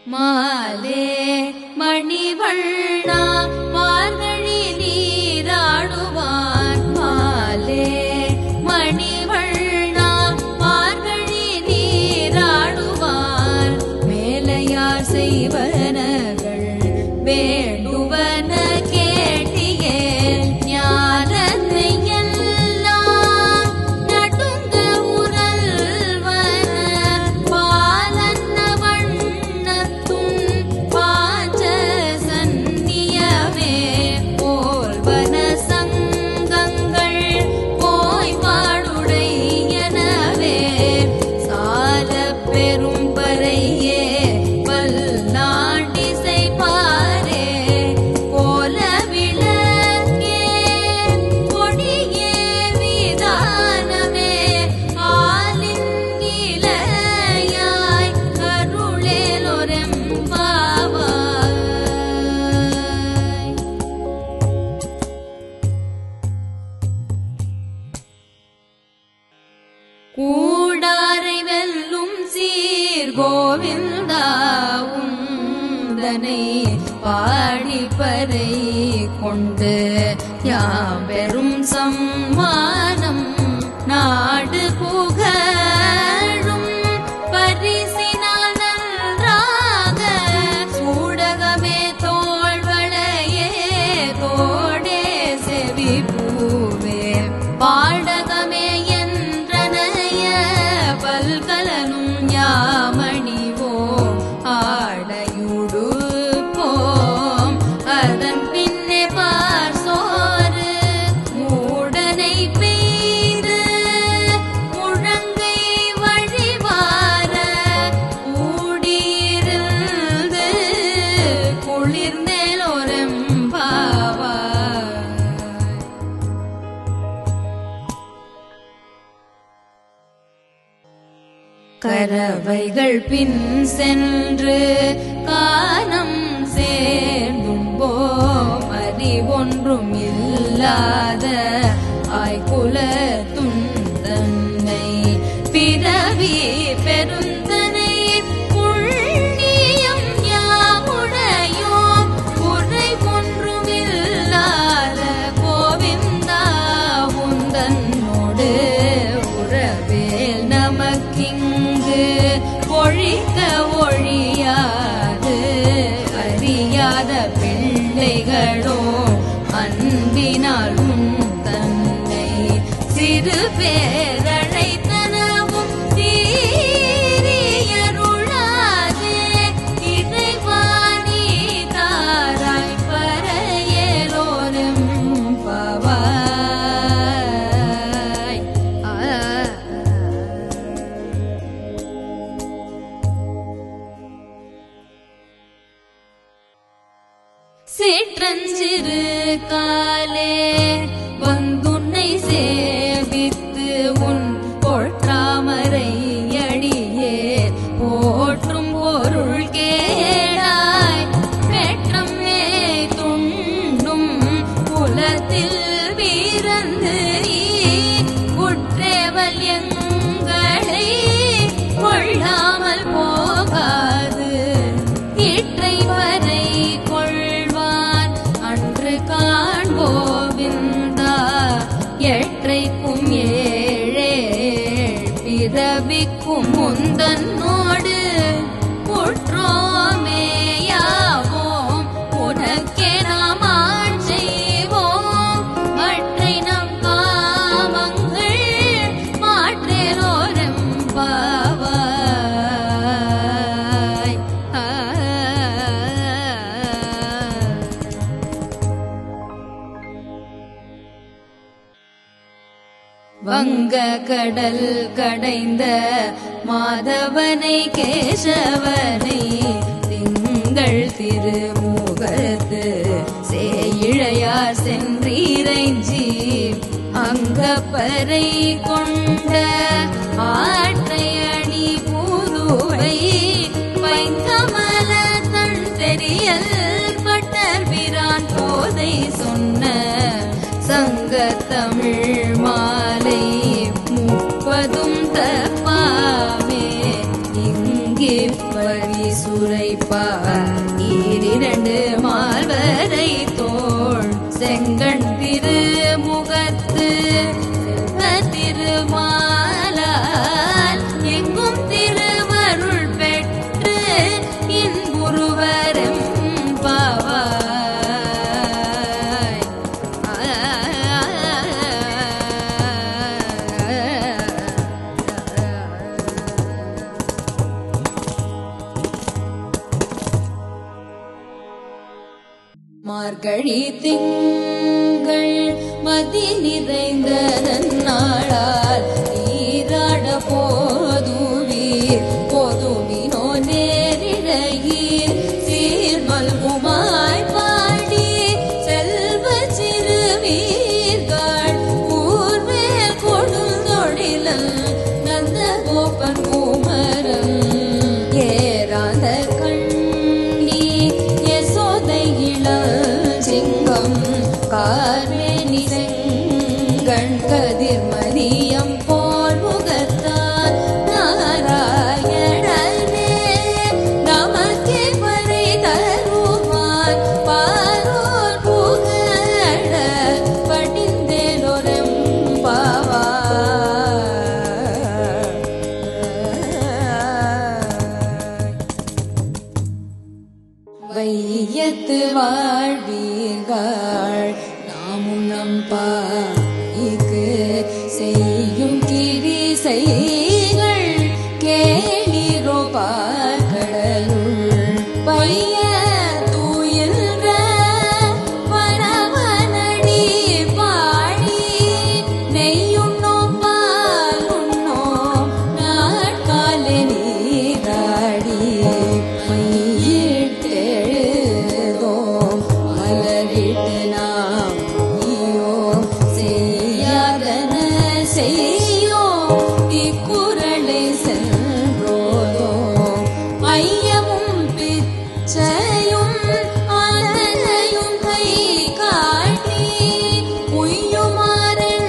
மாலே மணிவண்ணா மார்கழி நீராடுவான். மாலே மணிவண்ணா மார்கழி நீராடுவான். மேலையார் செய்வனகள் வேண்டுவன கேட்டியே ஞானத்தை எல்லாம் நடுங்க உரல்வன பாலன்ன வண்ணத்தும் பாஞ்ச சந்நியமே போல்வன சங்கங்கள் போய்பாடுடையனவே சால பெரும்பறையே பல்நாட்டிசை பாரே கோல விளக்கே கொடியே விதானமே ஆலின் நிலையாய் கருளேலொரெம்பாவாய். கூடாரை வெல்லும் சீர் கோவிந்தா உந்தனை பாடிப்பறை கொண்டு யாம் பெரும் சம்மானம் நாடு புகழும் பரிசினால் நன்றாக சூடகமே தோள்வளையே தோடே செவி பூவே பாடகமே என்றனைய பல்கலனும் யாமணிவோ ஆடையுடு போம் அதன் பின்னே பார் சோறு மூடனை பெய்து முழங்கை வழிவார கூடியிருந்து குளிர்ந்தேலொரெம்பாவாய். கரவைகள் பின் சென்று கானம் சேர்ந்தும்போம் அறிவொன்றும் இல்லாத ஆய்குல துந்தன்னை பிறவி பெருந்தனை புண்ணியம் யாவுடையோம் குறை ஒன்றும் இல்லாத கோவிந்தா உந்தன்னோடு உறவேல் நமக்கிங்கு ஒழிக்க ஒழியாது அறியாத பிள்ளைகளோ அன்பினால் தன்னை சிறு பேரழைத்தனவும் தீரியருளாதே இறைவாணி தாராய் பறையலோரெம்பாவாய். சிற்றஞ்சிறு காலே வந்துன்னை சேவித்து உன் பொற்றாமரை அடியே போற்றும் பொருள் கேளாய் பெற்றம் துண்ணும் குலத்தில் வீரந்து குற்றேவல் எங்களை கொள்ளாமல் போகாது இற்றை வரை கொள்வான் அன்று காண்போவிந்தா எற்றைக்கும் ஏழே பிறவிக்கும் முந்தன்னோடு குற்றோமேயாவோம் உனக்கே நாம் செய்வோம் மற்றை நம் காமங்கள் மாற்றேலோரெம்பாவாய். வங்க கடல் கடைந்த மாதவனை கேசவனை திங்கள் திருமுகத்து சேயிழையார் சென்றீரைஞ்சி அங்கப்பறை கொண்ட ஆற்றை அணி பூதுவை பைங்கமல தன் தெரியல் பட்டர் பிரான் போதை சொன்ன சங்க தமிழ் மாலை 30 தப்பாமே இங்கே பரி சுரைப்பார் ஈரிரண்டு மால்வரை தோள் செங்கண் திருமுகத்து திருமாலால் எங்கும் திருவருள் பெற்று இன்புருவரும் பாவாய். மார்கழி திங்கள் மதி நிறைந்த நன்னாளால் நீராட போதுவீர் போதுமினோ நேரிழையீர் சீர்மல்குமாய் பாடி செல்வ சிறுவீர்கள் கூர்வேல் கொடுந்தொழிலன் நந்த கோபன் குமரன் ஏறாத கண்ணி யசோதை சிங்கம் கார்மேனி செங்கண் கதிர்மதியம் போல் முகத்தான் நாராயணனே நமக்கே பறை தருவான் பாரோர் புகழ படிந்தேலோரம் வையத்து வாழ்வீர்கள் நாமும் நம்பாய்க்கு செய்யும் கிரிசைகள் கேளிரோ பார்க்கடலுள் பைய தூயில்ற பரவனடி பாடி நெய்யுண்ணோம் பால் உண்ணோம் நாட்காலே நீராடி மலரிட்டு நாம் செய்யாதன செய்யோம் இக்குறளை சென்றோதோம் ஐயமும் பிச்சையும் ஆதலையும் கை காட்டி உய்யுமாறென்றெண்ணி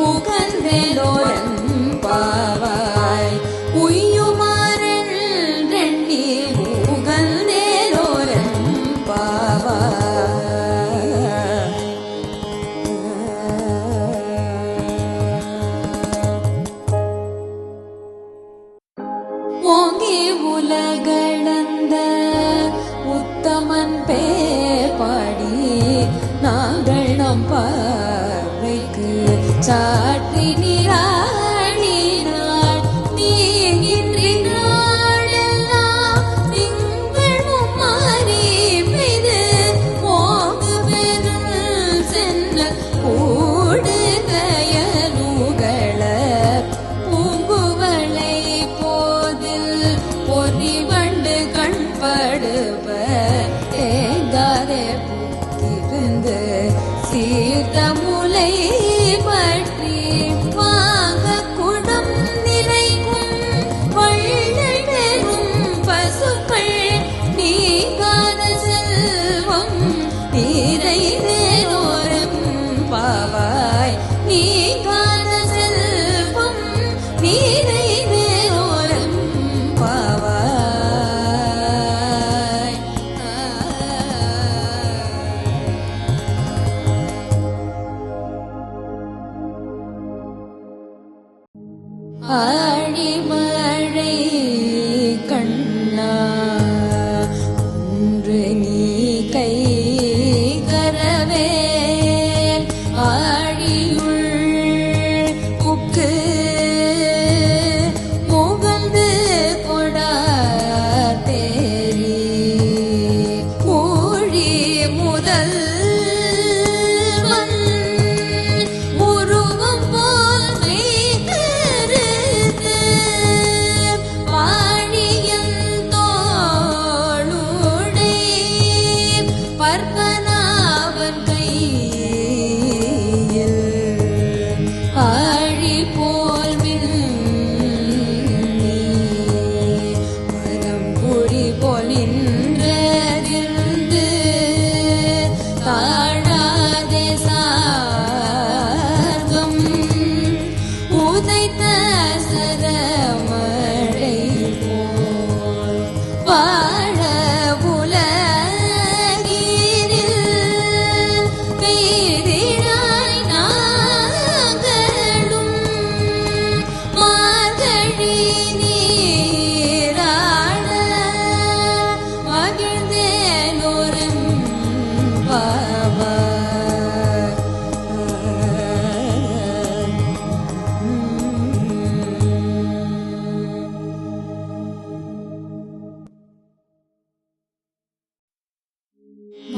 உகந்தெலோரம் பாவாய் உய்யுமாறென்றெண்ணி உகந்தெலோரம் ஓங்கி உலகளந்த உத்தமன் பேர் பாடி நாங்கள் நம் பார்வைக்கு சாற்றி நீராடினாள் நீ இன்றி நாளெல்லாம் திங்கள் மும்மாறி பெய்து ஓங்கு பெருள் சென்ற கூடுகையலுகள பூங்குவளை போதில் பொறிவண்டு கண்படுப தேங்காதே பூக்கிருந்து சீர்த்த முலை பற்றி வாங்க குடம் நிறைக்கும் வள்ளல் பெரும் பசுக்கள் நீங்காத செல்வம் நிறைவேறோரம் பாவாய் நீங்காத செல்வம் நிறைவேறோரம் பாவாய்.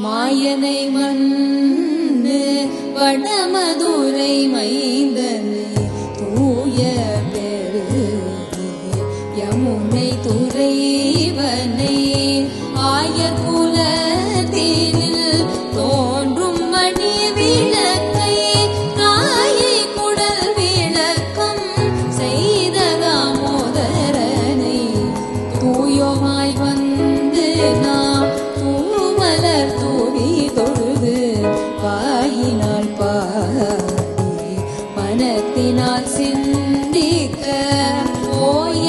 மாயனை மண்ணு வடமதுரை மைந்தனை தூய பெரு யமுனை துறைவனை ஆயர் குலத்தினில் தோன்றும் மணி விளக்கை தாயை குடல் விளக்கம் செய்த தாமோதரனை தூயோமாய் வந்து நாம் தூமலர் தூவி தொழுது வாயினால் பாடி மனத்தினால் சிந்திக்க ஓய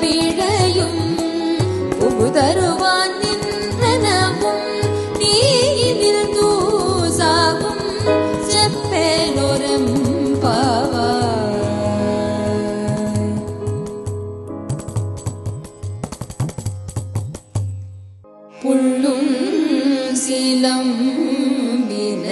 பிழையும் புகுதருவான் நின்றனவும் நீதில் தூசாகும் செப்பேலோரம் பாவாய். புள்ளும் சிலம்பின